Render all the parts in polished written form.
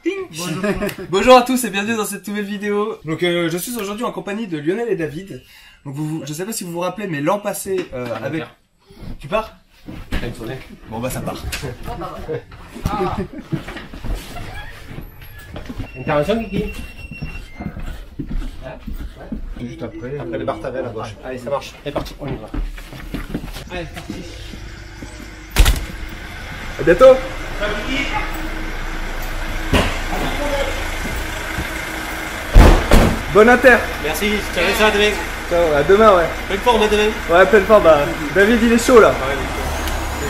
Bonjour. Bonjour à tous et bienvenue dans cette nouvelle vidéo. Donc je suis aujourd'hui en compagnie de Lionel et David. Donc je sais pas si vous vous rappelez, mais l'an passé avec... Tu pars? Bon bah ça part. Intervention Kiki. Juste après les Bartavel à gauche. Allez, ça marche. C'est parti, on y va. Allez, c'est parti. À bientôt. Bonne inter. Merci, ciao, ça demain. Ciao, à demain ouais. Pleine forme demain. Ouais, pleine forme. Bah, David il est chaud là. Ouais,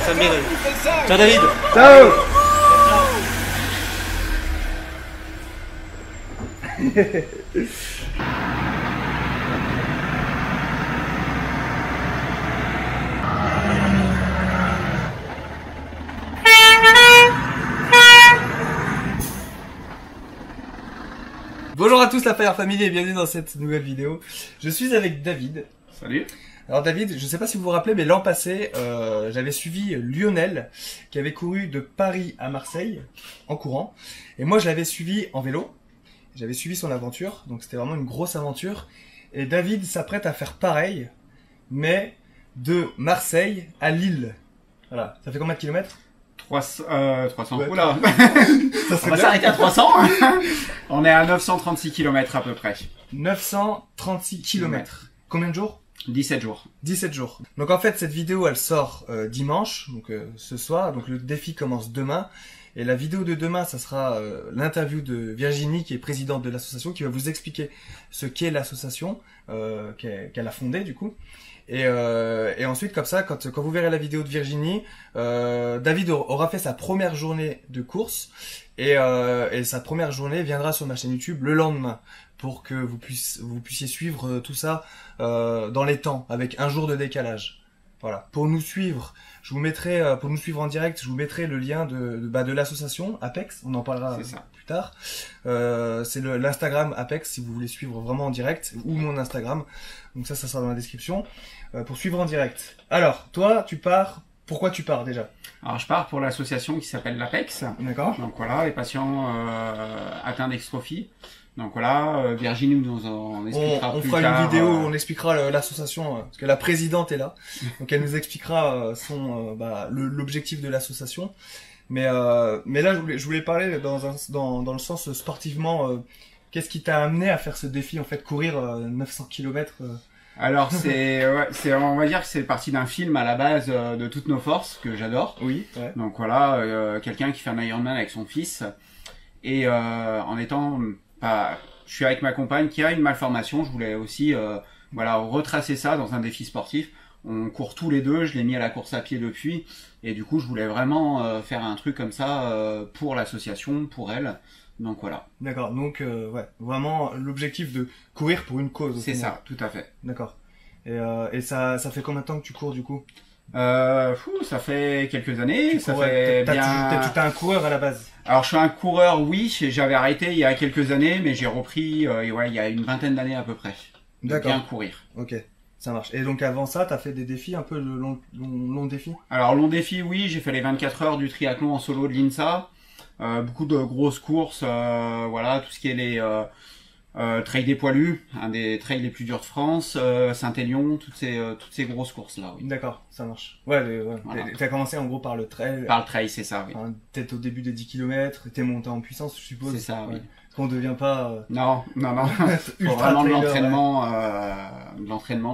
ça mérite. Ciao David. Ciao. Bonjour à tous la Fire Family et bienvenue dans cette nouvelle vidéo. Je suis avec David. Salut. Alors David, je sais pas si vous vous rappelez, mais l'an passé, j'avais suivi Lionel qui avait couru de Paris à Marseille en courant. Et moi je l'avais suivi en vélo. J'avais suivi son aventure, donc c'était vraiment une grosse aventure. Et David s'apprête à faire pareil, mais de Marseille à Lille. Voilà, ça fait combien de kilomètres? 300. Ouais. Oula. Ça On va s'arrêter à 300. On est à 936 km à peu près. 936 kilomètres. Combien de jours? 17 jours. 17 jours. Donc en fait cette vidéo elle sort dimanche, donc ce soir, donc le défi commence demain. Et la vidéo de demain, ça sera l'interview de Virginie qui est présidente de l'association, qui va vous expliquer ce qu'est l'association qu'elle a fondée du coup. Et ensuite comme ça, quand vous verrez la vidéo de Virginie, David aura fait sa première journée de course et sa première journée viendra sur ma chaîne YouTube le lendemain pour que vous puissiez suivre tout ça dans les temps avec un jour de décalage. Voilà. Pour nous suivre, je vous mettrai pour nous suivre en direct, je vous mettrai le lien de l'association Apex. On en parlera plus tard. C'est l'Instagram Apex si vous voulez suivre vraiment en direct ou mon Instagram. Donc ça sera dans la description pour suivre en direct. Alors, toi, tu pars. Pourquoi tu pars déjà? Alors je pars pour l'association qui s'appelle l'Apex. D'accord. Donc voilà, les patients atteints d'extrophie. Donc voilà, Virginie nous en expliquera on plus fera tard, une vidéo où on expliquera l'association parce que la présidente est là. Donc elle nous expliquera l'objectif de l'association. Mais là je voulais parler dans le sens sportivement. Qu'est-ce qui t'a amené à faire ce défi en fait, courir 900 km Alors on va dire que c'est parti d'un film à la base de Toutes nos forces que j'adore. Oui. Ouais. Donc voilà, quelqu'un qui fait un Ironman avec son fils et en étant je suis avec ma compagne qui a une malformation. Je voulais aussi retracer ça dans un défi sportif. On court tous les deux. Je l'ai mis à la course à pied depuis et du coup je voulais vraiment faire un truc comme ça pour l'association, pour elle. Donc voilà. D'accord, donc vraiment l'objectif de courir pour une cause. C'est ça, tout à fait. D'accord. Et ça fait combien de temps que tu cours du coup? Ça fait quelques années. T'es un coureur à la base. Alors je suis un coureur, oui. J'avais arrêté il y a quelques années, mais j'ai repris il y a une vingtaine d'années à peu près. D'accord. Bien courir. Ok, ça marche. Et donc avant ça, t'as fait des défis, un peu de long défi? Alors long défi, oui. J'ai fait les 24 heures du triathlon en solo de l'INSA. Beaucoup de grosses courses, tout ce qui est les trails des poilus, un des trails les plus durs de France, Saint-Élion, toutes ces grosses courses là. Oui. D'accord, ça marche. Ouais. Voilà. T'as commencé en gros par le trail. Par le trail, c'est ça, oui. Enfin, peut-être au début des 10 km, t'es monté en puissance, je suppose. C'est ça, oui. Parce qu'on devient pas. Non. Faut vraiment de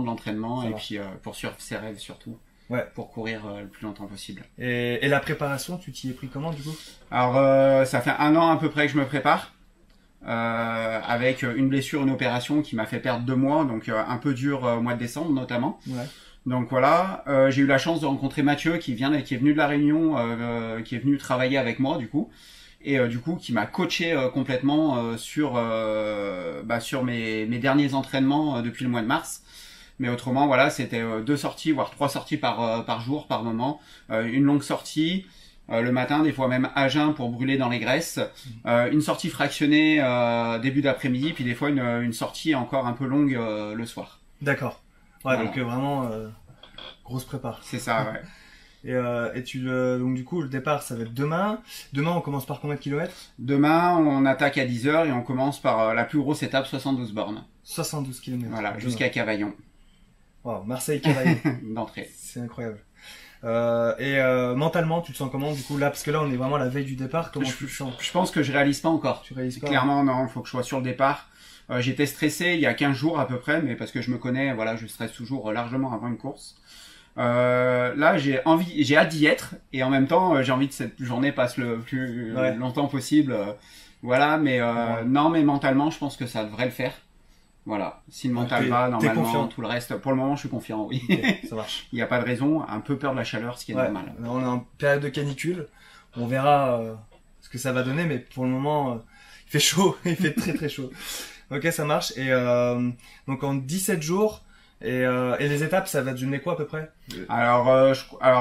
l'entraînement, et puis poursuivre ses rêves surtout. Ouais. Pour courir le plus longtemps possible. Et la préparation, tu t'y es pris comment du coup? Alors ça fait 1 an à peu près que je me prépare, avec une blessure, une opération qui m'a fait perdre 2 mois, donc un peu dur au mois de décembre notamment. Ouais. Donc voilà, j'ai eu la chance de rencontrer Mathieu qui est venu de la Réunion, qui est venu travailler avec moi du coup, et du coup qui m'a coaché complètement sur mes derniers entraînements depuis le mois de mars. Mais autrement, voilà, c'était 2 sorties, voire 3 sorties par jour, par moment. Une longue sortie, le matin, des fois même à jeun pour brûler dans les graisses. Une sortie fractionnée début d'après-midi, puis des fois une sortie encore un peu longue le soir. D'accord. Ouais, voilà. donc vraiment grosse prépa. C'est ça, ouais. Donc du coup, le départ, ça va être demain. Demain, on commence par combien de kilomètres? Demain, on attaque à 10 h et on commence par la plus grosse étape, 72 bornes. 72 kilomètres. Voilà, jusqu'à Cavaillon. Wow, Marseille-Cavaillon. D'entrée. C'est incroyable. Mentalement, tu te sens comment du coup là? Parce que là, on est vraiment à la veille du départ. Comment tu te sens? Je pense que je réalise pas encore. Tu réalises pas? Clairement, non, il faut que je sois sur le départ. J'étais stressé il y a 15 jours à peu près, mais parce que je me connais, voilà, je stresse toujours largement avant une course. Là, j'ai hâte d'y être, et en même temps, j'ai envie que cette journée passe le plus longtemps possible. Voilà, mais non, mais mentalement, je pense que ça devrait le faire. Voilà, si le mental va, normalement, tout le reste, pour le moment, je suis confiant, oui. Okay, ça marche. Il n'y a pas de raison, un peu peur de la chaleur, ce qui est normal. On est en période de canicule, on verra ce que ça va donner, mais pour le moment, il fait chaud, il fait très très chaud. Ok, ça marche. Et donc en 17 jours, et les étapes, ça va donner quoi à peu près? Alors,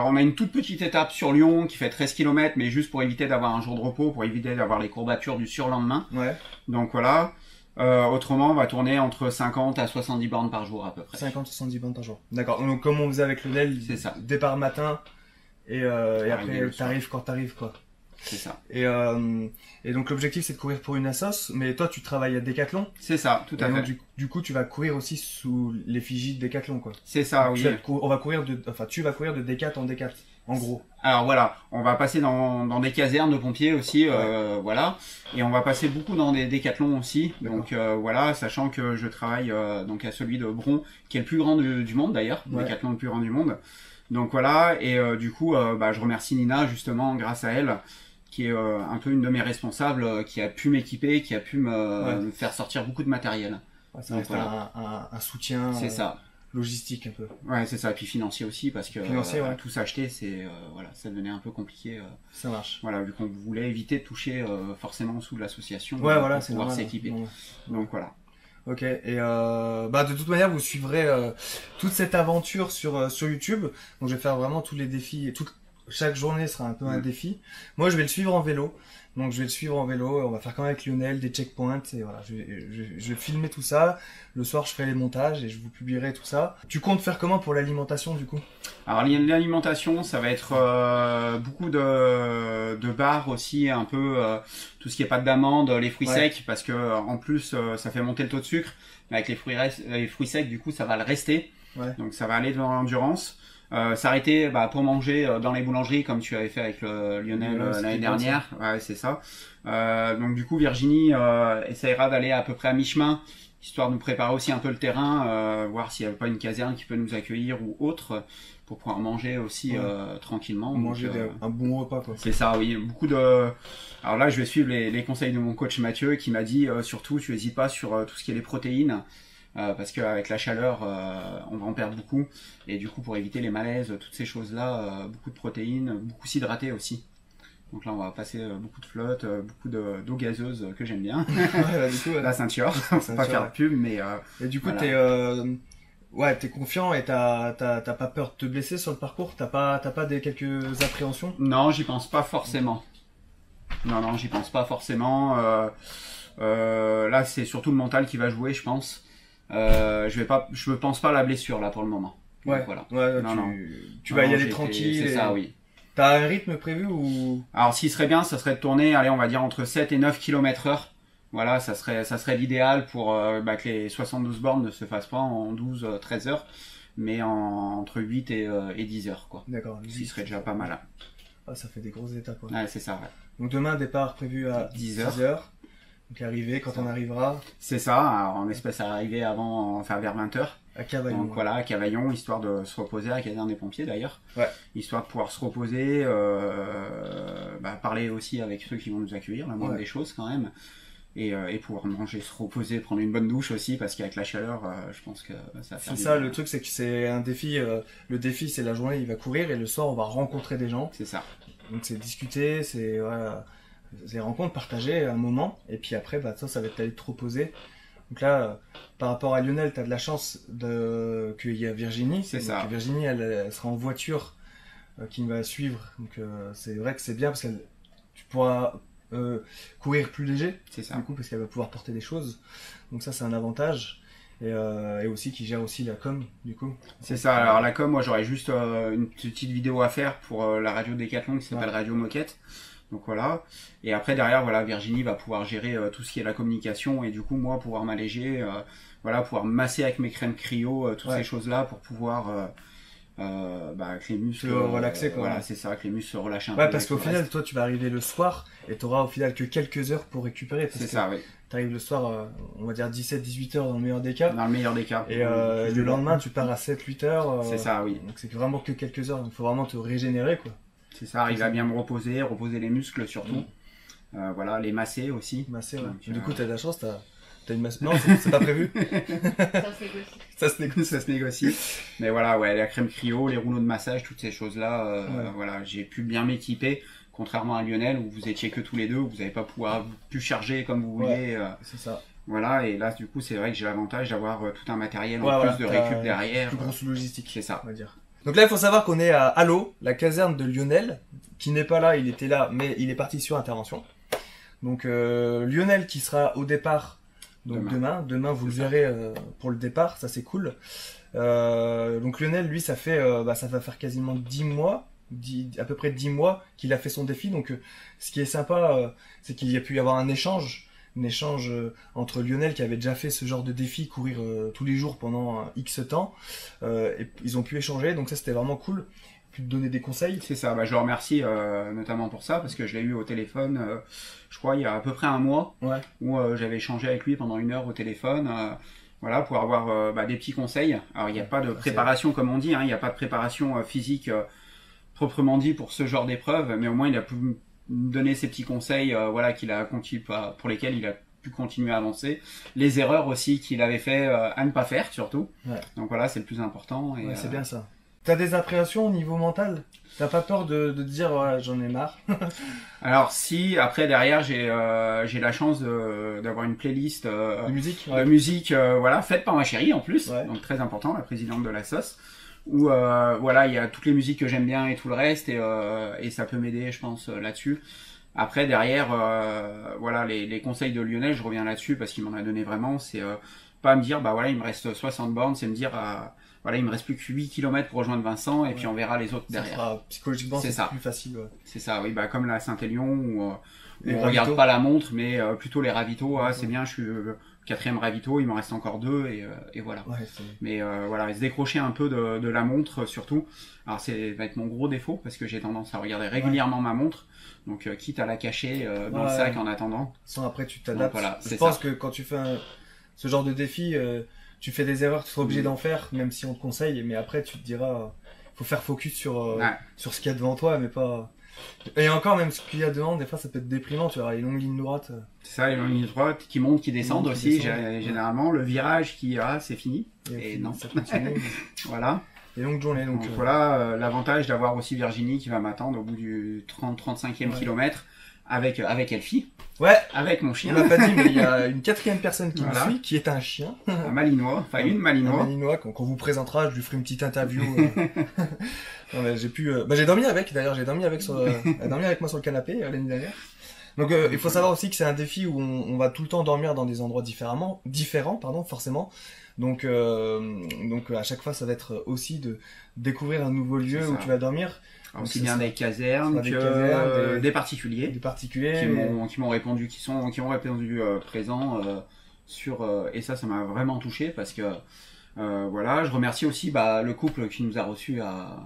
on a une toute petite étape sur Lyon qui fait 13 km, mais juste pour éviter d'avoir un jour de repos, pour éviter d'avoir les courbatures du surlendemain. Ouais. Donc voilà. Autrement, on va tourner entre 50 à 70 bornes par jour à peu près. 50-70 bornes par jour. D'accord. Donc comme on faisait avec le Nel, c'est ça. Départ matin et après t'arrives quand t'arrives quoi. C'est ça. Et donc l'objectif c'est de courir pour une assos, mais toi tu travailles à Decathlon. C'est ça, tout à fait. Donc, du coup tu vas courir aussi sous l'effigie de Decathlon quoi. C'est ça, oui. Tu vas courir de Decat en Decat, en gros. Alors voilà, on va passer dans des casernes de pompiers aussi, voilà, et on va passer beaucoup dans des décathlons aussi. Donc voilà, sachant que je travaille donc à celui de Bron, qui est le plus grand du monde d'ailleurs, décathlon le plus grand du monde. Donc voilà, et du coup, je remercie Nina justement, grâce à elle, qui est un peu une de mes responsables, qui a pu m'équiper, qui a pu me faire sortir beaucoup de matériel. Ouais, ça reste un soutien. C'est ça. Logistique un peu. Ouais, c'est ça, et puis financier aussi, parce que tout s'acheter, c'est voilà, ça devenait un peu compliqué. Ça marche. Voilà, vu qu'on voulait éviter de toucher forcément sous l'association, pour pouvoir s'équiper. Donc voilà. Ok, et de toute manière vous suivrez toute cette aventure sur YouTube. Donc je vais faire vraiment tous les défis, chaque journée sera un peu un défi. Moi je vais le suivre en vélo. Donc je vais le suivre en vélo, on va faire comme avec Lionel, des checkpoints, et voilà, je vais filmer tout ça. Le soir je ferai les montages et je vous publierai tout ça. Tu comptes faire comment pour l'alimentation du coup? Alors l'alimentation, ça va être beaucoup de bars aussi, un peu tout ce qui est pâte d'amande, les fruits secs, parce que en plus ça fait monter le taux de sucre. Mais avec les fruits secs, du coup ça va le rester. Ouais. Donc ça va aller dans l'endurance. S'arrêter pour manger dans les boulangeries comme tu avais fait avec Lionel l'année dernière. Ouais, c'est ça. Donc du coup Virginie essaiera d'aller à peu près à mi-chemin, histoire de nous préparer aussi un peu le terrain, voir s'il n'y a pas une caserne qui peut nous accueillir ou autre, pour pouvoir manger aussi tranquillement. Manger un bon repas quoi. C'est ça, oui. Alors là je vais suivre les conseils de mon coach Mathieu qui m'a dit surtout tu n'hésites pas sur tout ce qui est les protéines. Parce qu'avec la chaleur, on va en perdre beaucoup. Et du coup, pour éviter les malaises, toutes ces choses-là, beaucoup de protéines, beaucoup s'hydrater aussi. Donc là, on va passer beaucoup de flotte, beaucoup d'eau gazeuse que j'aime bien. La ceinture, faut pas faire de pub, mais... et du coup, t'es confiant et t'as pas peur de te blesser sur le parcours? T'as pas quelques appréhensions? Non, j'y pense pas forcément. Non, j'y pense pas forcément. Là, c'est surtout le mental qui va jouer, je pense. Je pense pas à la blessure là pour le moment. Ouais. Donc, voilà. Tu vas y aller tranquille. C'est ça, oui. T'as un rythme prévu ou? Alors, ce qui serait bien, ça serait de tourner, allez, on va dire entre 7 et 9 km/h. Voilà, ça serait l'idéal pour que les 72 bornes ne se fassent pas en 12-13 heures, mais entre 8 et 10 heures, quoi. D'accord. Ce qui serait déjà pas mal. Ah, ça fait des grosses étapes. Ouais, c'est ça, ouais. Donc demain, départ prévu à 10 heures. Donc arriver quand on arrivera. C'est ça, alors on espère arriver vers 20h. À Cavaillon. Donc voilà, à Cavaillon, histoire de se reposer, à la caserne des pompiers d'ailleurs. Ouais. Histoire de pouvoir se reposer, parler aussi avec ceux qui vont nous accueillir, la moindre des choses quand même. Et pouvoir manger, se reposer, prendre une bonne douche aussi, parce qu'avec la chaleur, je pense que ça va faire C'est ça, le truc c'est que c'est un défi, le défi c'est la journée il va courir et le soir on va rencontrer des gens. C'est ça. Donc c'est discuter, c'est des rencontres, partager un moment, et puis après ça va être d'aller te reposer. Donc là, par rapport à Lionel, tu as de la chance qu'il y a Virginie. C'est ça. Virginie, elle sera en voiture qui va suivre. Donc c'est vrai que c'est bien parce que tu pourras courir plus léger. C'est ça. Du coup, parce qu'elle va pouvoir porter des choses. Donc ça, c'est un avantage. et aussi qui gère aussi la com, du coup. C'est ça. Alors la com, moi j'aurais juste une petite vidéo à faire pour la radio Decathlon qui s'appelle Radio Moquette. Donc voilà. Et après derrière, voilà, Virginie va pouvoir gérer tout ce qui est la communication et du coup moi pouvoir m'alléger, voilà, pouvoir masser avec mes crèmes cryo, toutes ces choses-là pour pouvoir que les muscles relaxer quoi. Voilà, c'est ça, que les muscles se relâchent un peu. Ouais, parce qu'au final, toi tu vas arriver le soir et t'auras au final que quelques heures pour récupérer. C'est ça, oui. T'arrives le soir, on va dire 17-18 heures dans le meilleur des cas. Dans le meilleur des cas. Et le lendemain, tu pars à 7-8 heures. C'est ça, oui. Donc c'est vraiment que quelques heures. Il faut vraiment te régénérer, quoi. C'est ça, arriver à bien me reposer les muscles surtout. Voilà, les masser aussi. Masser, ouais. Donc, du coup, t'as de la chance, t'as une masse. Non, c'est pas prévu. Ça se négocie. Ça se négocie. Mais voilà, ouais, la crème cryo, les rouleaux de massage, toutes ces choses-là, voilà, j'ai pu bien m'équiper. Contrairement à Lionel où vous étiez que tous les deux, où vous n'avez pas pu charger comme vous vouliez. C'est ça. Voilà, et là, du coup, c'est vrai que j'ai l'avantage d'avoir tout un matériel en plus de récup derrière. Plus grosse logistique. C'est ça. On va dire. Donc là, il faut savoir qu'on est à Allo, la caserne de Lionel, qui n'est pas là, il était là, mais il est parti sur intervention. Donc Lionel qui sera au départ, donc demain vous le verrez pour le départ, ça c'est cool. Donc Lionel, lui, ça va faire quasiment 10 mois, à peu près 10 mois qu'il a fait son défi. Donc ce qui est sympa, c'est qu'il y a pu y avoir un échange entre Lionel qui avait déjà fait ce genre de défi, courir tous les jours pendant X temps, et ils ont pu échanger, donc ça c'était vraiment cool, pu te donner des conseils. C'est ça, je le remercie notamment pour ça, parce que je l'ai eu au téléphone, je crois il y a à peu près un mois, où j'avais échangé avec lui pendant 1 heure au téléphone, voilà, pour avoir des petits conseils. Alors il n'y a pas de préparation comme on dit, il n'y a pas de préparation physique proprement dit pour ce genre d'épreuve, mais au moins il a pu donner ses petits conseils, voilà, pour lesquels il a pu continuer à avancer. Les erreurs aussi qu'il avait fait à ne pas faire surtout. Ouais. Donc voilà, c'est le plus important. Et, c'est bien ça. T'as des appréhensions au niveau mental? T'as pas peur de te dire j'en ai marre? Alors si, après derrière j'ai la chance d'avoir une playlist de musique, voilà, faite par ma chérie en plus, donc très important, la présidente de la SOS. Où voilà, il y a toutes les musiques que j'aime bien et tout le reste, et ça peut m'aider, je pense, là-dessus. Après derrière, voilà, les conseils de Lionel, je reviens là-dessus parce qu'il m'en a donné vraiment, c'est pas me dire voilà, il me reste 60 bornes, c'est me dire voilà, il me reste plus que 8 km pour rejoindre Vincent et puis on verra les autres derrière. Psychologiquement, c'est plus facile. C'est ça, oui, comme la Saint-Élion où on regarde pas la montre, mais plutôt les ravitaux. C'est bien, je suis 4e ravito, il m'en reste encore 2 et voilà. Mais voilà, se décrocher un peu de la montre surtout. Alors va être mon gros défaut parce que j'ai tendance à regarder régulièrement ma montre. Donc quitte à la cacher dans le sac en attendant. Sans après tu t'adaptes. Voilà, je pense que quand tu fais ce genre de défi, tu fais des erreurs, tu seras obligé d'en faire, même si on te conseille. Mais après tu te diras, faut faire focus sur ce qu'il y a devant toi, mais pas. Et encore, même ce qu'il y a devant, des fois ça peut être déprimant, tu vois, les longues lignes droites. C'est ça, les longues lignes droites qui montent, qui descendent aussi, généralement. Le virage c'est fini. Et non, ça continue. Voilà. Et longue journée. Donc voilà, l'avantage d'avoir aussi Virginie qui va m'attendre au bout du 30-35e kilomètre avec Elfie. Ouais. Avec mon chien. On l'a pas dit, mais il y a une 4e personne qui me suit, qui est un chien. Un malinois, enfin une malinois. Un malinois qu'on vous présentera, je lui ferai une petite interview. Non, mais j'ai dormi avec, d'ailleurs, elle a dormi avec moi sur le canapé l'année dernière. Donc il faut savoir aussi que c'est un défi où on va tout le temps dormir dans des endroits différents, forcément. Donc à chaque fois ça va être aussi de découvrir un nouveau lieu où tu vas dormir. Aussi bien des casernes que des particuliers. Des particuliers qui m'ont répondu, qui ont répondu présents sur et ça m'a vraiment touché parce que voilà, je remercie aussi le couple qui nous a reçus à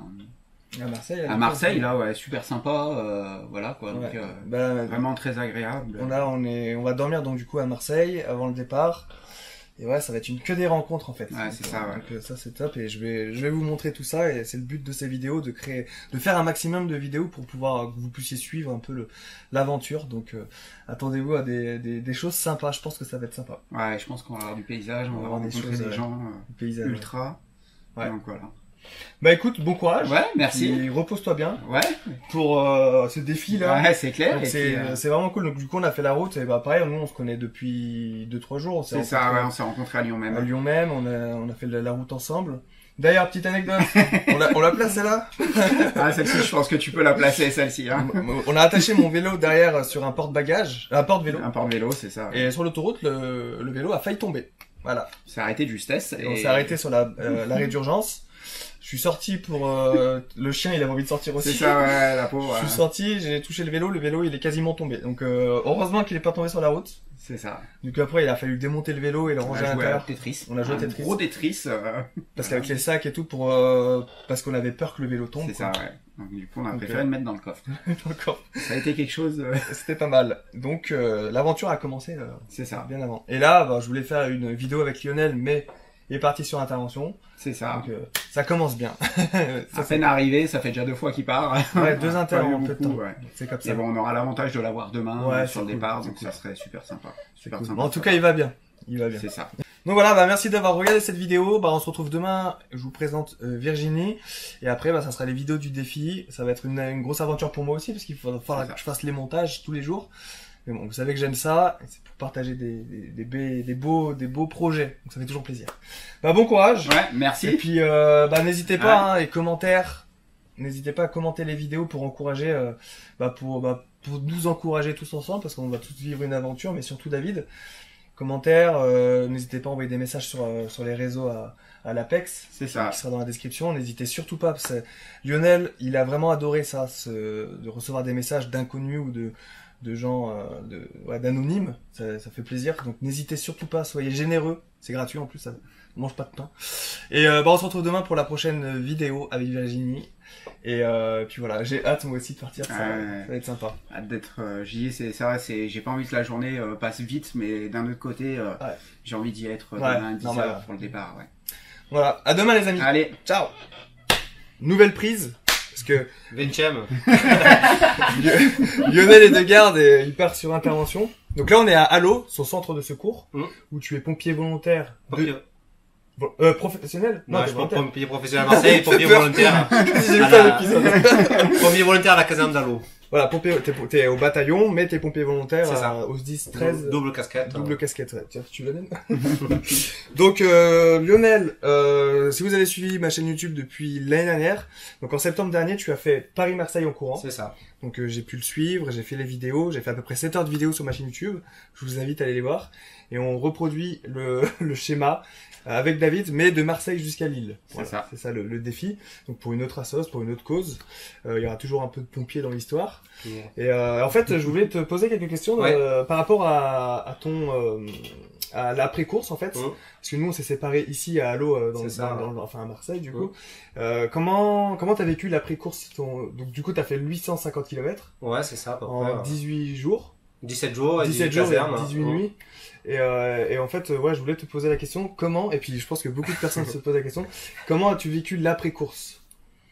Marseille, là, ouais, super sympa, voilà quoi, donc vraiment très agréable. On va dormir donc du coup à Marseille avant le départ. Et ouais, ça va être que des rencontres en fait. Ouais, c'est ça, ouais. Donc ça c'est top et je vais vous montrer tout ça et c'est le but de ces vidéos, de faire un maximum de vidéos pour pouvoir que vous puissiez suivre un peu l'aventure. Donc attendez-vous à des choses sympas, je pense que ça va être sympa. Ouais, je pense qu'on va avoir du paysage, on va rencontrer des gens ultra. Ouais. Donc voilà. Bah écoute, bon courage. Ouais, merci. Et repose-toi bien. Ouais. Pour ce défi là. Ouais, c'est clair. C'est vraiment cool. Donc du coup on a fait la route et pareil, nous on se connaît depuis 2-3 jours. C'est ça, ouais, on s'est rencontrés à Lyon même. À Lyon même, on a fait la route ensemble. D'ailleurs, petite anecdote, on l'a placée là. Celle-ci, je pense que tu peux la placer, celle-ci. Hein. On a attaché mon vélo derrière sur un porte-bagages, un porte-vélo. Un porte-vélo, c'est ça. Ouais. Et sur l'autoroute, le vélo a failli tomber. Voilà. C'est arrêté de justesse. Et on s'est arrêté sur l'arrêt d'urgence. Je suis sorti pour le chien, il avait envie de sortir aussi. C'est ça, ouais, la pauvre. Je suis sorti, j'ai touché le vélo il est quasiment tombé. Donc heureusement qu'il est pas tombé sur la route. C'est ça. Donc après il a fallu démonter le vélo et le ranger à l'intérieur. Tetris. On a joué à Tetris. Gros Tetris. Parce qu'avec les sacs et tout parce qu'on avait peur que le vélo tombe. C'est ça, ouais. Donc, du coup on a préféré le mettre dans le coffre. D'accord. Ça a été quelque chose. C'était pas mal. Donc l'aventure a commencé. C'est ça. Bien avant. Et là, je voulais faire une vidéo avec Lionel, mais il est parti sur intervention. C'est ça. Donc ça commence bien. À peine arrivé, ça fait déjà 2 fois qu'il part. Ouais, 2 inters en peu de temps. Ouais. C'est comme ça. Et bon, on aura l'avantage de l'avoir demain sur le cool, départ, donc ça serait super sympa. Super Cool. sympa. En tout cas, il va bien. Il va bien. C'est ça. Donc voilà, merci d'avoir regardé cette vidéo. On se retrouve demain. Je vous présente Virginie. Et après, ça sera les vidéos du défi. Ça va être une grosse aventure pour moi aussi, parce qu'il va falloir que je fasse les montages tous les jours. Mais bon, vous savez que j'aime ça. Et c'est pour partager des beaux projets. Donc ça fait toujours plaisir. Bon courage. Ouais, merci. Et puis, n'hésitez pas, les commentaires. N'hésitez pas à commenter les vidéos pour encourager, pour nous encourager tous ensemble, parce qu'on va tous vivre une aventure, mais surtout David. Commentaires, n'hésitez pas à envoyer des messages sur les réseaux à l'Apex, c'est ça, qui sera dans la description. N'hésitez surtout pas, parce que Lionel, il a vraiment adoré ça, de recevoir des messages d'inconnus ou de gens, d'anonymes. Ça fait plaisir. Donc n'hésitez surtout pas, soyez généreux. C'est gratuit en plus, ça mange pas de pain. Et on se retrouve demain pour la prochaine vidéo avec Virginie. Et puis voilà, j'ai hâte moi aussi de partir, ça va être sympa. Hâte d'être j'y ai, c'est ça, j'ai pas envie que la journée passe vite, mais d'un autre côté, j'ai envie d'y être demain à 10h pour le départ. Ouais. Voilà, à demain les amis. Allez, ciao. Nouvelle prise, parce que 20ème. Lionel est de garde et il part sur intervention. Donc là on est à Allo, son centre de secours, où tu es pompier volontaire. Professionnel? Non, je suis pompier professionnel à Marseille, pompier volontaire. Pompier volontaire à la caserne d'Allo. Voilà, t'es au bataillon, mais t'es pompier volontaire au 10-13. Double casquette. Double casquette, ouais. Tiens, tu l'amènes. Donc, Lionel, si vous avez suivi ma chaîne YouTube depuis l'année dernière, donc en septembre dernier, tu as fait Paris-Marseille en courant. C'est ça. Donc, j'ai pu le suivre, j'ai fait les vidéos, j'ai fait à peu près 7 heures de vidéos sur ma chaîne YouTube. Je vous invite à aller les voir. Et on reproduit le schéma avec David, mais de Marseille jusqu'à Lille. Voilà, c'est ça. C'est ça le défi. Donc pour une autre assos, pour une autre cause, il y aura toujours un peu de pompiers dans l'histoire. Et en fait, je voulais te poser quelques questions par rapport à ton à l'après-course en fait, parce que nous on s'est séparés ici à Allo, à Marseille du coup. Comment t'as vécu l'après-course? Donc du coup t'as fait 850 km. Ouais, c'est ça. En 18 jours. 17 jours et 17 jours casernes, et 18 nuits. Et en fait, je voulais te poser la question, comment, et puis je pense que beaucoup de personnes se posent la question, comment as-tu vécu l'après-course?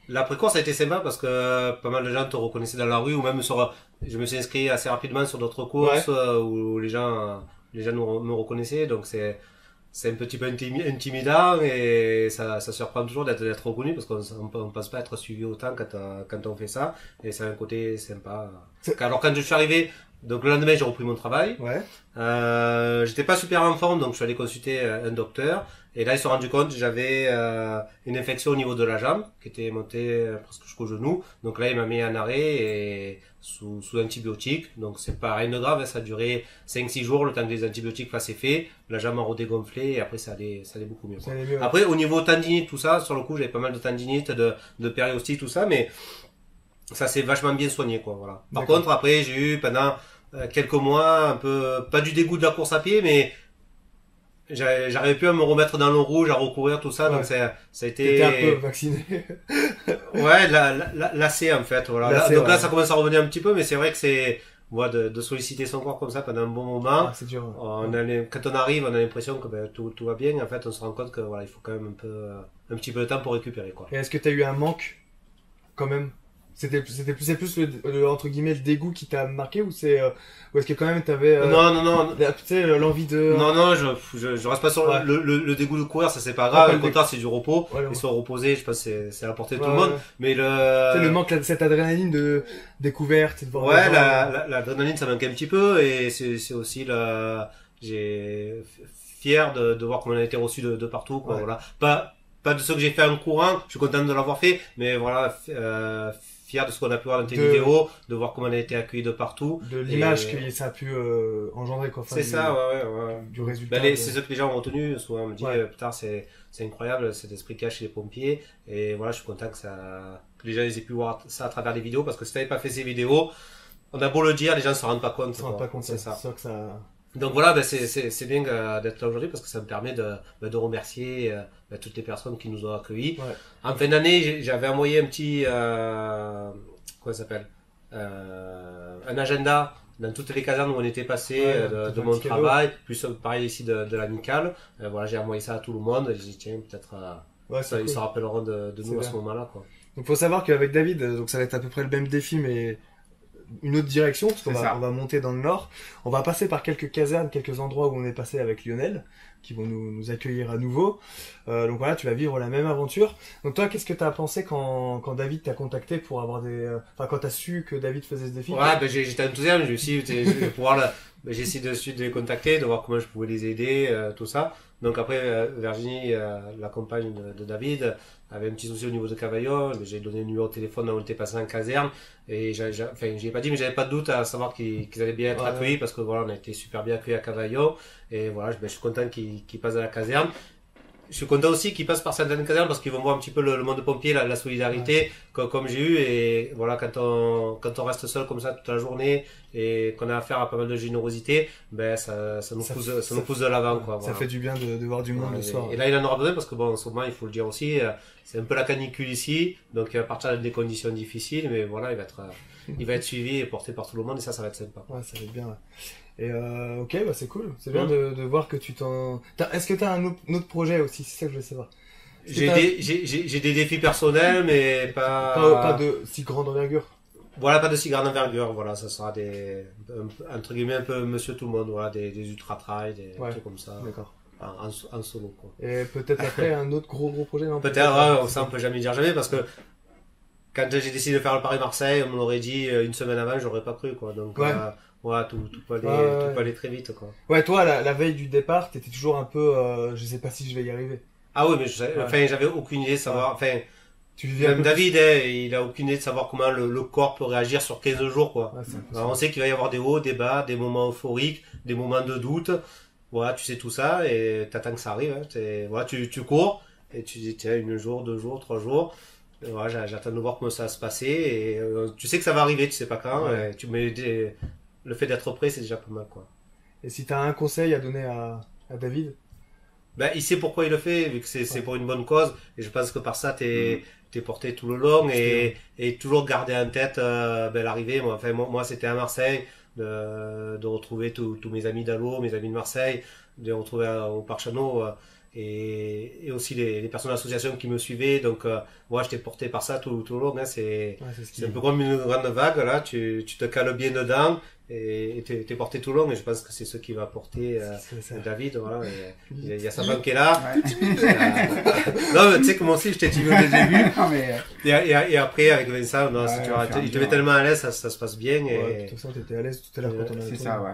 L'après-course a été sympa parce que pas mal de gens te reconnaissaient dans la rue, ou même je me suis inscrit assez rapidement sur d'autres courses où les gens me reconnaissaient, donc c'est un petit peu intimidant et ça surprend toujours d'être reconnu parce qu'on pense pas être suivi autant quand on fait ça, et c'est un côté sympa. Alors quand je suis arrivé, donc le lendemain j'ai repris mon travail. J'étais pas super en forme, donc je suis allé consulter un docteur, et là ils se sont rendus compte que j'avais une infection au niveau de la jambe qui était montée presque jusqu'au genou. Donc là il m'a mis en arrêt et sous antibiotiques. Donc c'est pas rien de grave, ça a duré 5-6 jours le temps que les antibiotiques fassent effet. La jambe a redégonflé et après ça allait beaucoup mieux. Après au niveau tendinite, tout ça, sur le coup j'avais pas mal de tendinite, de périostite, tout ça, mais ça s'est vachement bien soigné quoi. Voilà. Par contre après j'ai eu pendant quelques mois un peu, pas du dégoût de la course à pied, mais j'arrivais plus à me remettre dans l'eau rouge, à recourir, tout ça, donc ça a été... T'étais un peu vacciné. Lassé en fait, voilà. Lassé, donc là ça commence à revenir un petit peu, mais c'est vrai que c'est de solliciter son corps comme ça pendant un bon moment. C'est dur. Quand on arrive, on a l'impression que tout va bien, en fait on se rend compte que il faut quand même un petit peu de temps pour récupérer quoi. Et est-ce que t'as eu un manque quand même? C'est plus le entre guillemets le dégoût qui t'a marqué, ou est-ce que quand même t'avais non tu sais, l'envie de non je reste pas sur le dégoût de courir, ça c'est pas grave, au contraire c'est du repos, et se reposer je pense c'est à la portée de tout le monde, mais le manque de cette adrénaline de découverte, de voir l'adrénaline ça manque un petit peu, et c'est aussi j'ai fier de voir comment on a été reçu de partout quoi. Voilà, pas de ce que j'ai fait en courant, je suis content de l'avoir fait, mais voilà, fier de ce qu'on a pu voir dans tes vidéos, de voir comment on a été accueilli de partout. De l'image que ça a pu engendrer, quoi. Enfin, c'est ça, ouais. Du résultat. C'est ce que les gens ont retenu. Souvent, on me dit, putain, c'est incroyable cet esprit qu'il y a chez les pompiers. Et voilà, je suis content que les gens aient pu voir ça à travers les vidéos, parce que si t'avais pas fait ces vidéos, on a beau le dire, les gens ne s'en rendent pas compte. Ils se rendent pas compte, c'est ça. Que ça... Donc voilà, c'est bien d'être là aujourd'hui, parce que ça me permet de remercier toutes les personnes qui nous ont accueillis. Ouais. En fin d'année, j'avais envoyé un petit, comment ça s'appelle, un agenda dans toutes les casernes où on était passé, de mon travail, plus pareil ici de l'amicale. Voilà, j'ai envoyé ça à tout le monde, et j'ai dit tiens, peut-être ils se rappelleront de nous à ce moment-là, quoi. Donc faut savoir qu'avec David, donc ça va être à peu près le même défi, mais une autre direction, parce qu'on va monter dans le nord. On va passer par quelques casernes, quelques endroits où on est passé avec Lionel, qui vont nous accueillir à nouveau. Donc voilà, tu vas vivre la même aventure. Donc toi, qu'est-ce que tu as pensé quand David t'a contacté pour avoir enfin, quand tu as su que David faisait ce défi? Ouais, j'étais enthousiaste, je me suis dit, je vais pouvoir j'ai essayé de suite de les contacter, de voir comment je pouvais les aider, tout ça. Donc après, Virginie, la compagne de David, avait un petit souci au niveau de Cavaillon. J'ai donné le numéro de téléphone où on était passé en caserne. Et j'ai pas dit, mais j'avais pas de doute à savoir qu'ils allaient bien être accueillis, parce que voilà, on a été super bien accueillis à Cavaillon. Et voilà, je suis content qu'ils passent à la caserne. Je suis content aussi qu'ils passent par certaines casernes, parce qu'ils vont voir un petit peu le monde de pompiers, la solidarité, comme j'ai eu. Et voilà, quand on reste seul comme ça toute la journée, et qu'on a affaire à pas mal de générosité, ben ça nous pousse de l'avant, quoi. Ça voilà. fait du bien de voir du monde le soir. Et là, il en aura besoin, parce que bon, en ce moment, il faut le dire aussi, c'est un peu la canicule ici, donc il va partir dans des conditions difficiles, mais voilà, il va être suivi et porté par tout le monde, et ça va être sympa. Ouais, ça va être bien. Ouais. Et ok, bah c'est cool. C'est bien de voir que tu t'en... Est-ce que tu as un autre projet aussi? C'est ça que je veux savoir. J'ai des défis personnels, mais pas de si grande envergure. Voilà, pas de si grande envergure. Voilà, ça sera entre guillemets, un peu monsieur tout le monde. Voilà, des ultra-trail, des trucs comme ça. D'accord. En solo, quoi. Et peut-être après un autre gros projet, non? Peut-être, ça on peut jamais dire jamais, parce que quand j'ai décidé de faire le Paris-Marseille, on m'aurait dit une semaine avant, j'aurais pas cru, quoi. Donc, voilà, tout peut aller très vite, quoi. Ouais, toi, la veille du départ, t'étais toujours un peu, je sais pas si je vais y arriver. Ah oui, mais j'avais aucune idée de savoir, même David, il a aucune idée de savoir comment le corps peut réagir sur 15 jours, quoi. Alors, on sait qu'il va y avoir des hauts, des bas, des moments euphoriques, des moments de doute. Voilà, tu sais tout ça, et t'attends que ça arrive, hein. Voilà, tu cours, et tu dis, tiens, 1 jour, 2 jours, 3 jours. Voilà, j'attends de voir comment ça va se passer, et tu sais que ça va arriver, tu sais pas quand, le fait d'être prêt, c'est déjà pas mal, quoi. Et si tu as un conseil à donner à David? Il sait pourquoi il le fait, vu que c'est pour une bonne cause, et je pense que par ça t'es porté tout le long, et toujours garder en tête l'arrivée. Moi c'était à Marseille, de retrouver tous mes amis d'Allo, mes amis de Marseille, de les retrouver au Parc Chanot, et aussi les personnes de l'association qui me suivaient. Donc moi j'étais porté par ça tout le long, hein. C'est un peu comme une grande vague, là, tu te cales bien dedans, et t'es porté tout le long, et je pense que c'est ce qui va porter David. Voilà, il y a sa femme qui est là. Non, mais tu sais que moi aussi j'étais timide au début, et après avec Vincent, il te met tellement à l'aise, ça se passe bien. De toute façon t'étais à l'aise tout à l'heure quand on a... C'est ça, ouais.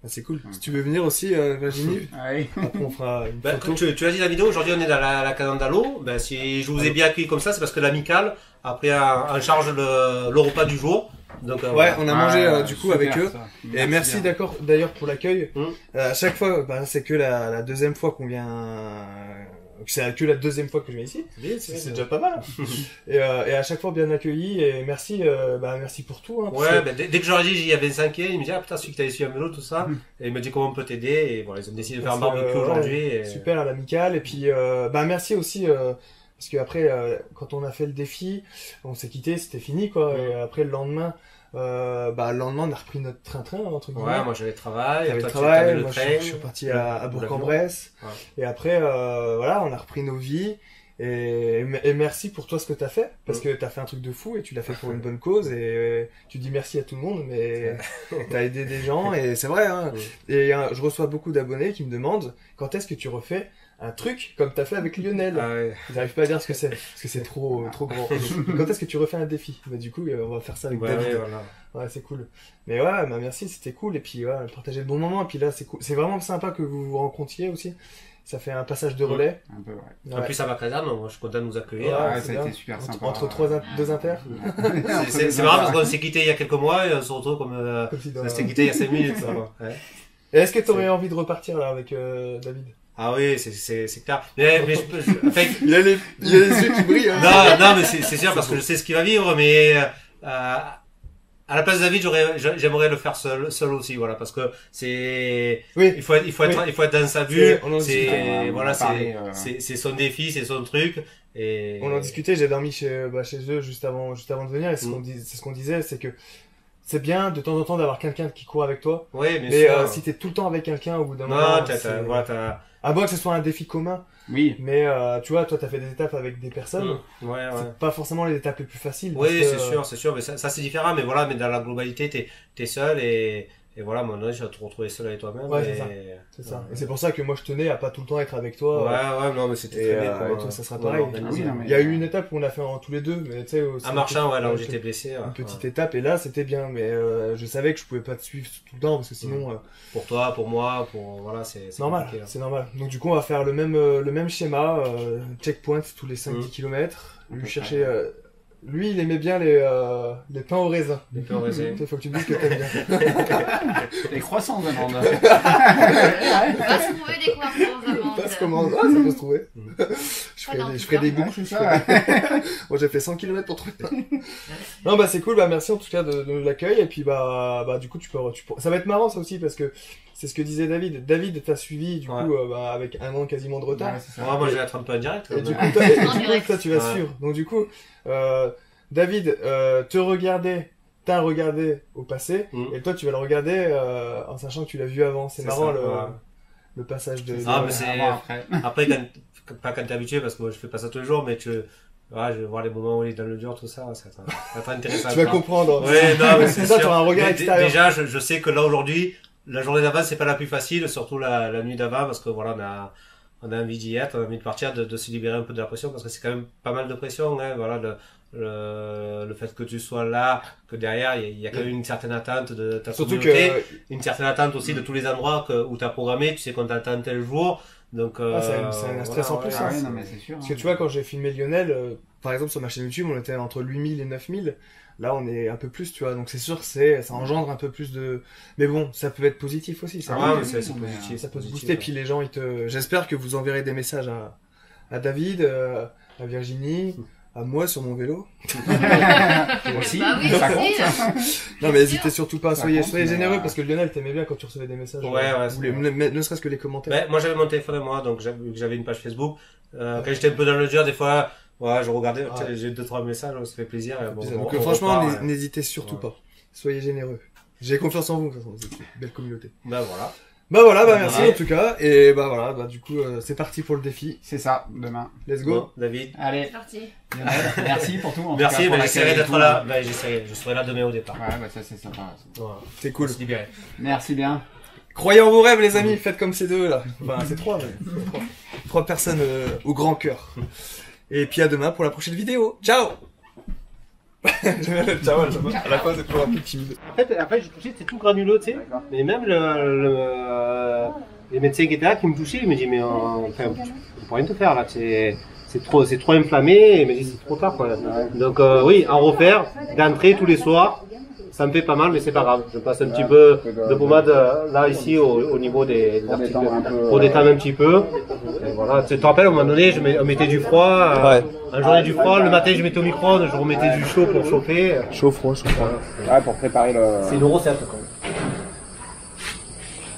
C'est cool. Si tu veux venir aussi, Virginie, après on fera une photo. Tu as dit la vidéo, aujourd'hui on est dans la caserne d'Allo. Si je vous ai bien accueilli comme ça, c'est parce que l'amicale a pris en charge le repas du jour. Donc, on a mangé du coup avec eux. Et merci d'ailleurs pour l'accueil. À chaque fois, c'est que la deuxième fois qu'on vient... C'est que la deuxième fois que je viens ici. C'est déjà pas mal. Et à chaque fois bien accueilli, et merci pour tout. Hein, dès que j'aurais dit j'y avais 5 il me dit putain, celui que t'avais su à vélo, tout ça. Et il me dit comment on peut t'aider, et voilà, ils ont décidé de faire un barbecue aujourd'hui. Super à l'amicale, et puis merci aussi parce que après quand on a fait le défi, on s'est quitté, c'était fini, quoi. Et après le lendemain on a repris notre train-train, entre guillemets. Ouais, moi j'avais le travail, moi je suis parti à Bourg-en-Bresse. Et après, on a repris nos vies. Et merci pour toi ce que t'as fait, parce que t'as fait un truc de fou, et tu l'as fait pour une bonne cause, et tu dis merci à tout le monde, mais t'as aidé des gens, et c'est vrai, hein. Et je reçois beaucoup d'abonnés qui me demandent quand est-ce que tu refais un truc comme t'as fait avec Lionel. Ah ouais. Ils n'arrivent pas à dire ce que c'est, parce que c'est trop grand. Quand est-ce que tu refais un défi? Bah du coup, on va faire ça avec Ouais, David. ouais, voilà. Ouais, c'est cool. Mais ouais, bah merci, c'était cool. Et puis ouais, partager de bons moments. Et puis là, c'est cool. C'est vraiment sympa que vous vous rencontriez aussi. Ça fait un passage de relais. Un peu, ouais. En plus, ça va très bien, moi, je suis content de nous accueillir. Ouais, Ouais, c'est ça a bien. été super sympa. Entre deux inters. C'est marrant parce qu'on s'est quitté il y a quelques mois et on se retrouve comme, Comme si dans- on s'est quitté il y a 5 minutes. Ça, ouais. Et est-ce que tu aurais envie de repartir là avec David? Ah oui, c'est clair. Mais en fait, Il a les yeux qui brillent. Hein. non, mais c'est sûr parce que je sais ce qu'il va vivre, mais à la place de David, j'aimerais le faire seul aussi, voilà, parce que Oui. il faut être dans sa bulle. On en discutait, Voilà, parlé, c'est son défi, c'est son truc. Et On en discutait, j'ai dormi chez eux juste avant de venir, et c'est ce qu'on disait, c'est que c'est bien de temps en temps d'avoir quelqu'un qui court avec toi, oui, bien mais sûr. si t'es tout le temps avec quelqu'un au bout d'un moment, Non, voilà, à moins que ce soit un défi commun, Oui. mais tu vois, toi t'as fait des étapes avec des personnes, ouais. c'est pas forcément les étapes les plus faciles. Oui, parce que, c'est sûr, mais ça c'est différent, mais voilà, mais dans la globalité, t'es seul et voilà, mon âge, tu vas te retrouver seul avec toi-même. Ouais, et... c'est ça. Et c'est pour ça que moi je tenais à pas tout le temps être avec toi. Ouais, non, mais c'était Et, très bien. et toi, ça sera pareil. Ah oui, non, mais- Il y a eu une étape où on a fait tous les deux, mais tu sais, Un marchand, ouais, là où c'était j'étais blessé. une petite étape, et là c'était bien, mais je savais que je pouvais pas te suivre tout le temps parce que sinon. Pour toi, pour moi, voilà, c'est Normal, compliqué, là. c'est normal. Donc du coup, on va faire le même schéma, checkpoint tous les 5-10 km. Lui chercher. Lui, il aimait bien les pains au raisin. Les pains au raisin. Il faut que tu me dises que t'aimes bien. Les croissants d'amandes. On va se trouver des croissants d'amandes. Passe commande. Ah, ça peut se trouver. Pas dans Je tout ferai des cas. goûts. C'est ça. Moi, j'ai fait 100 km pour trouver. Non, bah c'est cool. Bah merci en tout cas de l'accueil. Et puis bah du coup, ça va être marrant ça aussi parce que c'est ce que disait David. David t'a suivi du coup avec un an quasiment de retard. Ouais, c'est ça. Ouais, moi, je vais être un peu indirect. Et du mais- coup, En direct. toi, tu vas Ouais. suivre. Donc du coup, David t'a regardé au passé, et toi tu vas le regarder en sachant que tu l'as vu avant. C'est C'est marrant ça, ouais. le passage de. Ah, mais c'est- Avant, après. Après, pas quand t'es habitué, parce que moi, je fais pas ça tous les jours, mais je vais voir les moments où il est dans le dur, tout ça, ça va être intéressant. Tu vas quoi. comprendre. Ouais, non, mais c'est ça, sûr. t'auras un regard Mais extérieur. Déjà, je sais que là, aujourd'hui, la journée d'avant, c'est pas la plus facile, surtout la nuit d'avant, parce que voilà, on a envie d'y être, on a envie de partir, de se libérer un peu de la pression, parce que c'est quand même pas mal de pression, hein, voilà, le fait que tu sois là, que derrière, il y a quand même une certaine attente de ta Surtout communauté, que une certaine attente aussi de tous les endroits où t'as programmé, tu sais qu'on t'attend tel jour, donc, c'est un stress en plus, Ah hein. ouais, non, mais c'est sûr. parce que tu vois quand j'ai filmé Lionel, par exemple sur ma chaîne YouTube, on était entre 8000 et 9000. Là, on est un peu plus, tu vois. Donc c'est sûr que ça engendre un peu plus de. Mais bon, ça peut être positif aussi. Ça, ouais, peut- mais c'est mais, positif. ça peut te positif, booster. ouais. Puis les gens, j'espère que vous enverrez des messages à David, à Virginie, à moi sur mon vélo. Aussi, Bah oui, ça aussi. compte. Non, mais n'hésitez surtout pas. Ça Soyez compte, mais, généreux parce que Lionel t'aimait bien quand tu recevais des messages. Ouais, ou c'est ne serait-ce que les commentaires. Ben, moi, j'avais mon téléphone à moi, donc vu que j'avais une page Facebook. Quand j'étais un peu dans le dur, des fois, je regardais, Ouais. j'ai 2-3 messages, ça fait plaisir. Et bon, Donc on franchement, repart, ouais. n'hésitez surtout Ouais. pas. Soyez généreux. J'ai confiance en vous, de toute façon, vous êtes une belle communauté. Ben voilà. Bah voilà, bah merci Ouais. en tout cas. Et bah voilà, bah du coup, c'est parti pour le défi. C'est ça, demain. Let's go. Bon, David. Allez, C'est parti. Lionel, merci pour tout. en tout Merci, cas, pour ben, l'accueil j'essaierai et d'être tout. là. Ben, je serai là demain au départ. Ouais, bah ça c'est sympa. Voilà. C'est Faut cool. se libérer. Merci bien. Croyez en vos rêves, les amis. Faites comme ces deux là. Enfin, c'est trois, mais trois personnes au grand cœur. Et puis à demain pour la prochaine vidéo. Ciao. Ciao. À la fin, c'est toujours un peu timide. En fait, j'ai touché, c'était tout granuleux, tu sais. Mais même les médecins qui étaient là, qui me touchaient, ils me disaient, mais enfin, on peut rien te faire là, c'est trop inflammé, et ils me disent, c'est trop tard, quoi. Donc, oui, en refaire, d'entrée tous les soirs, ça me fait pas mal, mais c'est pas grave. Je passe un petit peu de pommade là, ici, au niveau des articles, pour détendre un petit peu. Et voilà. Tu te rappelles, à un moment donné, on mettait du froid, un journée du froid, le matin, je mettais au micro-ondes, je remettais du chaud pour chauffer. Chaud, froid, chaud, froid. Ouais, pour préparer le. C'est une recette, quoi.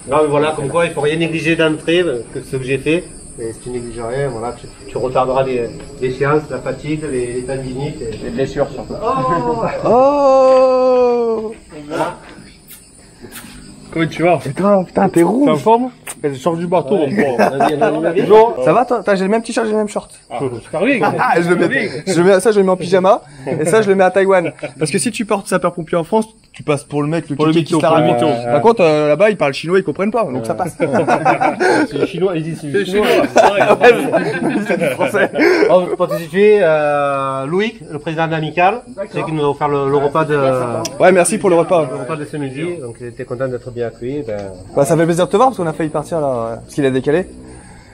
Non, mais voilà, comme quoi, il faut rien négliger d'entrée, que ce que j'ai fait. Et si tu négliges rien, voilà, tu retarderas l'échéance, la fatigue, les tendinites. Les blessures surtout. Oh! Oh. Voilà. Comment tu vas? Putain, t'es rouge. T'es en forme? Je change du bateau, mon gros. Ça va toi? J'ai le même t-shirt, j'ai le même short. Ça revient. Ah, je le mets en pyjama, et ça je le mets à Taïwan. Parce que si tu portes sapeur-pompier en France, tu passes pour le mec, le Pour le qui se mytho, la pour le raconte. mytho. Par contre, là-bas, ils parlent chinois, ils comprennent pas, donc ça passe. C'est les Chinois, ils disent c'est les Chinois. C'est du français. Pour te situer, Loïc, le président de l'amicale, c'est qui nous a offert le repas de Ouais, merci pour le repas. ce midi, donc il était content d'être bien accueilli. Bah, ça fait plaisir de te voir parce qu'on a failli partir là, parce qu'il a décalé.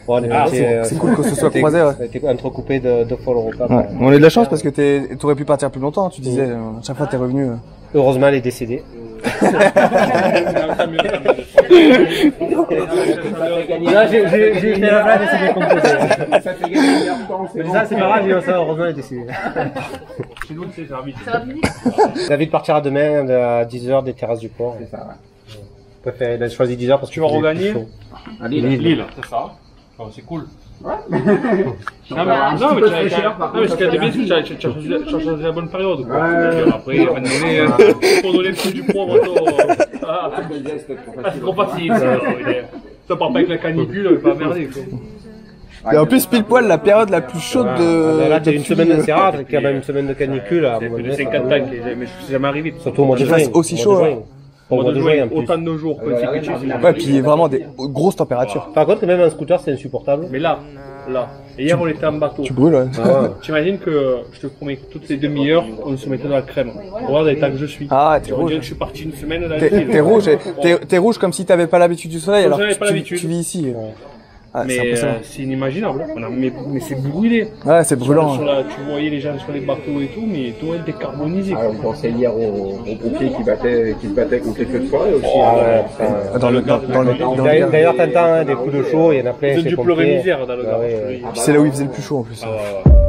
Bon, C'est cool que ce soit croisé, ouais. Ça a été entrecoupé de deux fois le repas. Ouais. On a eu de la chance parce que t'aurais pu partir plus longtemps, tu disais, à chaque fois t'es revenu. Heureusement, elle est décédée. Là, j'ai fait la blague et c'est bien composé. Ça fait gagner du temps, c'est bon. Ça, c'est pas grave, il ça, heureusement, elle est décédée. Chez nous, c'est rapide. Ça va plus vite. David partira demain à 10h des terrasses du port. C'est ça, ouais. Il a choisi 10h parce que Tu vas regagner Allez, Lille, c'est ça. Oh, c'est cool. Ouais. Non, mais parce qu'il y a des blessures, tu as choisi la bonne période. Quoi. Après, il va nous donner, pour donner le coup du pro, c'est trop facile. Ça part pas avec la canicule, il va pas merder. Et en plus, pile poil, la période la plus chaude de... Là, t'as une semaine, c'est rare, t'as quand même une semaine de canicule. C'est plus de 50 ans, mais c'est jamais arrivé. Surtout au mois de Qu'il juin. fasse aussi chaud, hein. Au mois de juin, en plus. Autant de jours consécutifs. Ouais, puis vraiment des grosses températures. Par contre, même un scooter, c'est insupportable. Mais là. Et hier, on était en bateau. Tu brûles, ouais. T'imagines que, je te promets, que toutes les demi-heures, on se mettait dans la crème. Regarde l'état que je suis. Ah, t'es On rouge. dirait que je suis parti une semaine dans la T'es rouge, t'es rouge comme si t'avais pas l'habitude du soleil, Comme alors j'avais pas que l'habitude. tu vis ici. Ah, c'est Mais impressionnant. c'est inimaginable. Mais c'est brûlé. Ouais, c'est brûlant. Sur la- tu voyais les gens sur les bateaux et tout, mais tout est décarbonisé. Ah, on pensait hier aux pompiers qui se battaient contre les feux de forêt aussi. D'ailleurs, t'entends des coups de chaud, il y en a plein Ils ont chez dû les pompiers. pleurer misère dans le Ah gare. ouais, ouais. Puis c'est là où il faisait le plus chaud en plus. Ah ouais, ouais.